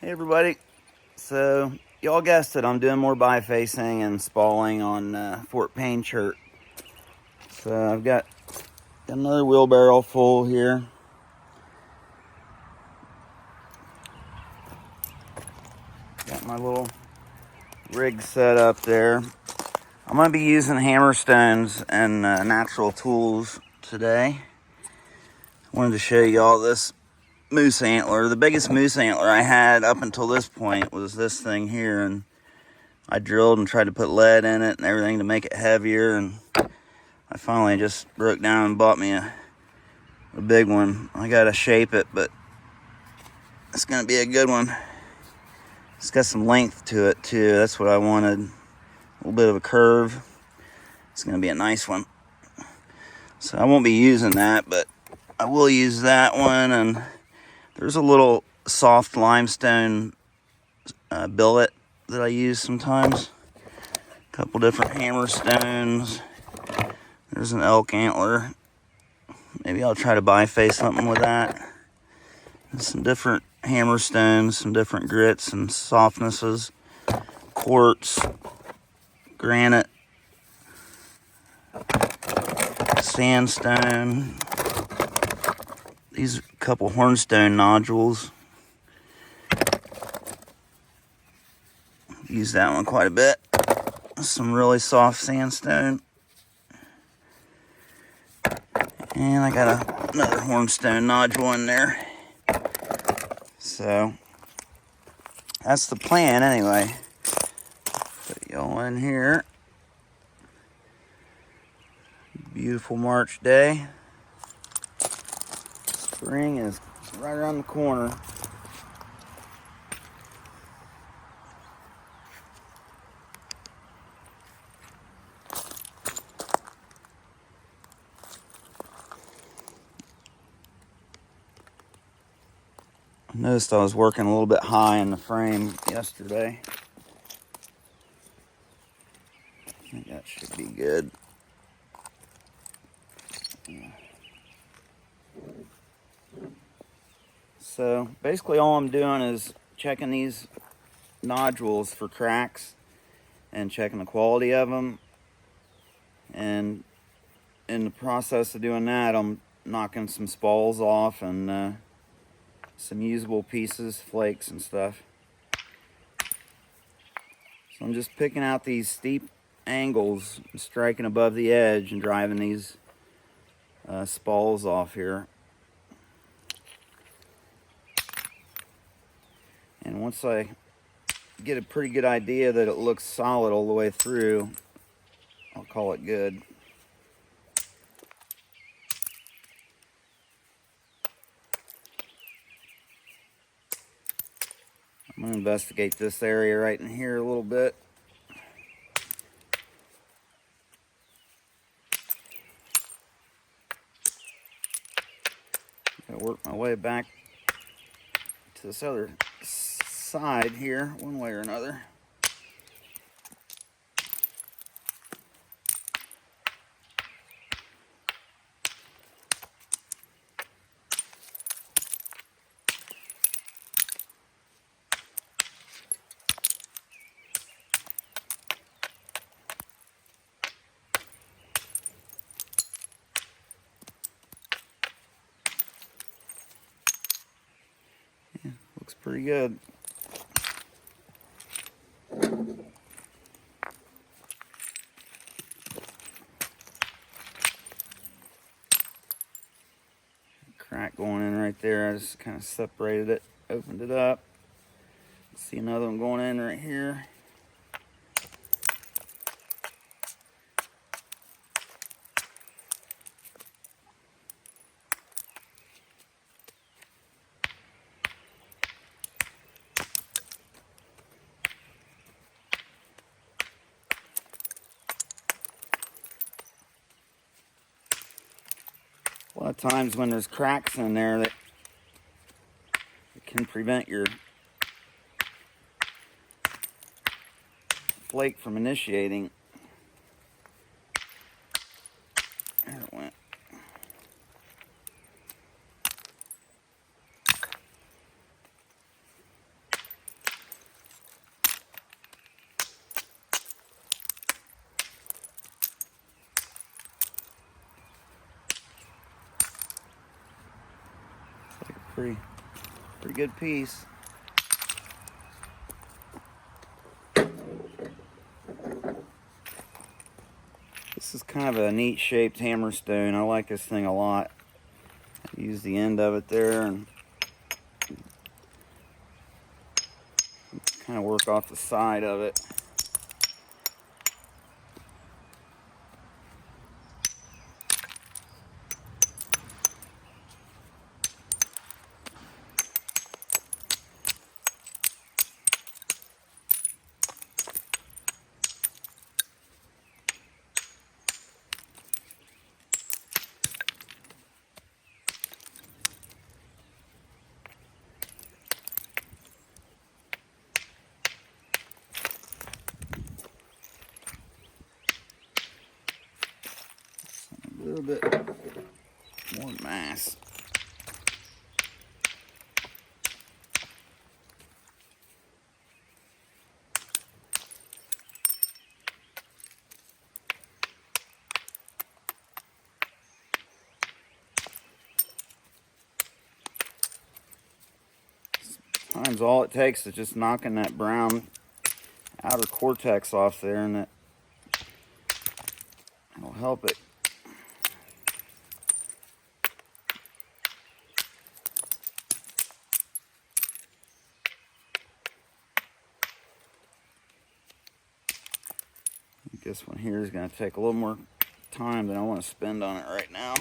Hey everybody, so y'all guessed it, I'm doing more bifacing and spalling on Fort Payne chert. So I've got another wheelbarrow full here. Got my little rig set up there. I'm going to be using hammer stones and natural tools today. I wanted to show y'all this moose antler. The biggest moose antler I had up until this point was this thing here, and I drilled and tried to put lead in it and everything to make it heavier, and I finally just broke down and bought me a big one. I gotta shape it, but it's gonna be a good one. It's got some length to it too. That's what I wanted. A little bit of a curve. It's gonna be a nice one. So I won't be using that, but I will use that one. And there's a little soft limestone billet that I use sometimes. A couple different hammer stones. There's an elk antler. Maybe I'll try to biface something with that. And some different hammer stones, some different grits and softnesses. Quartz, granite, sandstone. These couple hornstone nodules. Use that one quite a bit. Some really soft sandstone. And I got another hornstone nodule in there. So that's the plan anyway. Put y'all in here. Beautiful March day. Spring is right around the corner. I noticed I was working a little bit high in the frame yesterday. I think that should be good. So basically all I'm doing is checking these nodules for cracks and checking the quality of them. And in the process of doing that, I'm knocking some spalls off and some usable pieces, flakes and stuff. So I'm just picking out these steep angles, striking above the edge and driving these spalls off here. And once I get a pretty good idea that it looks solid all the way through, I'll call it good. I'm going to investigate this area right in here a little bit. Gotta work my way back to this other side here, one way or another. Yeah, looks pretty good. Crack going in right there. I just kind of separated it, opened it up. See another one going in right here. A lot of times when there's cracks in there that can prevent your flake from initiating. There it went. pretty good piece. This is kind of a neat shaped hammerstone. I like this thing a lot. Use the end of it there and kind of work off the side of it. A little bit more mass. Sometimes all it takes is just knocking that brown outer cortex off there, and it'll help it. This one here is going to take a little more time than I want to spend on it right now.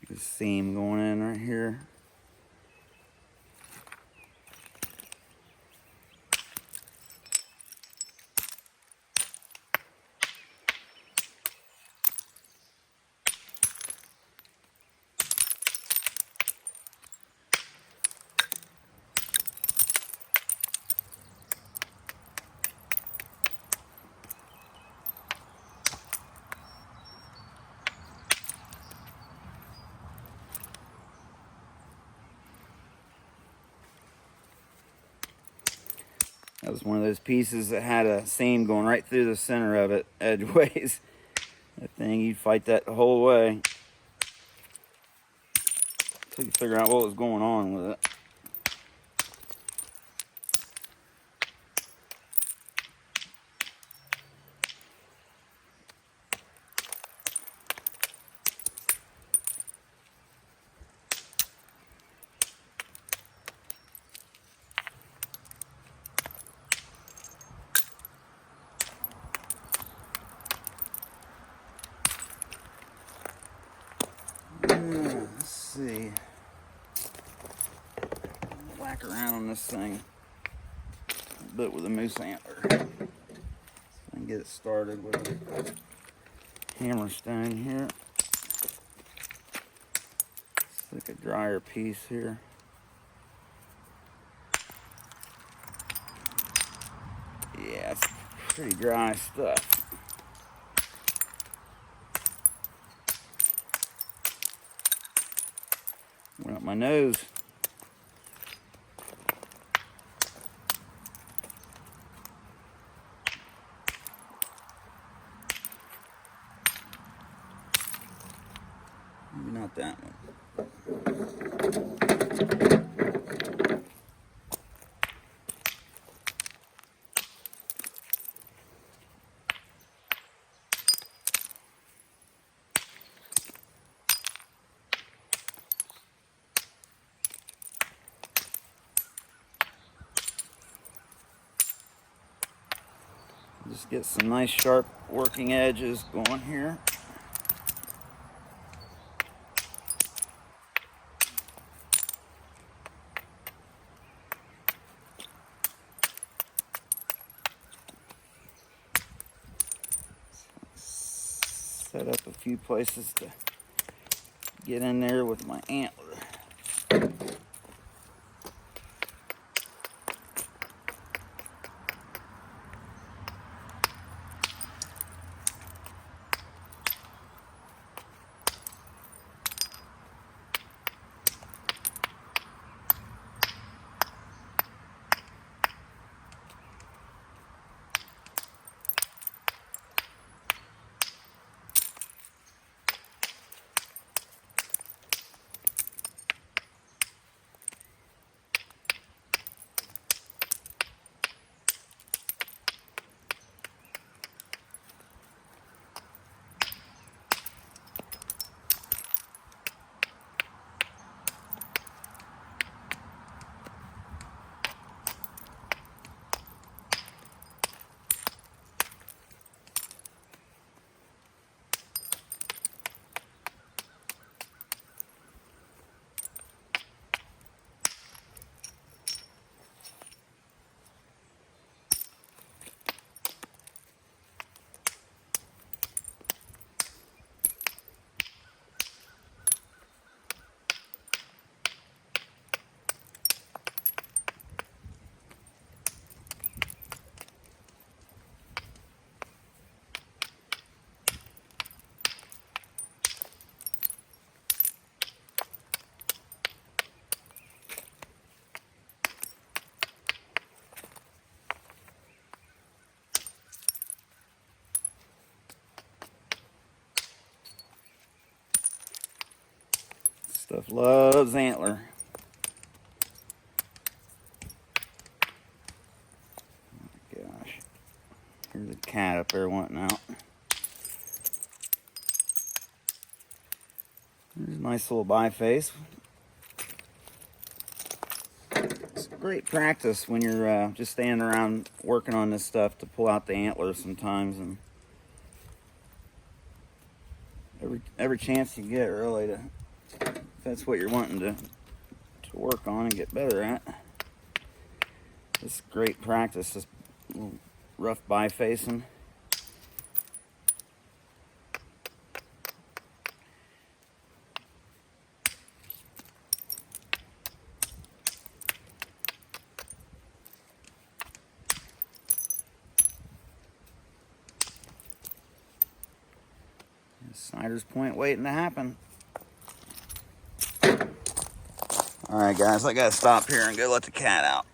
The seam going in right here. That was one of those pieces that had a seam going right through the center of it, edgeways. That thing, you'd fight that the whole way until you figure out what was going on with it. Let's see. Whack around on this thing a bit with a moose antler. So I can get it started with a hammerstone here. Let's take a drier piece here. Yeah, it's pretty dry stuff. Went up my nose. Maybe not that one. Just get some nice sharp working edges going here. Set up a few places to get in there with my antler. Stuff loves antler. Oh my gosh. Here's a cat up there wanting out. There's a nice little biface. It's great practice when you're just standing around working on this stuff to pull out the antlers sometimes, and every chance you get, really, to if that's what you're wanting to work on and get better at. It's great practice, this little rough bifacing. Snyder's point waiting to happen. Alright guys, I gotta stop here and go let the cat out.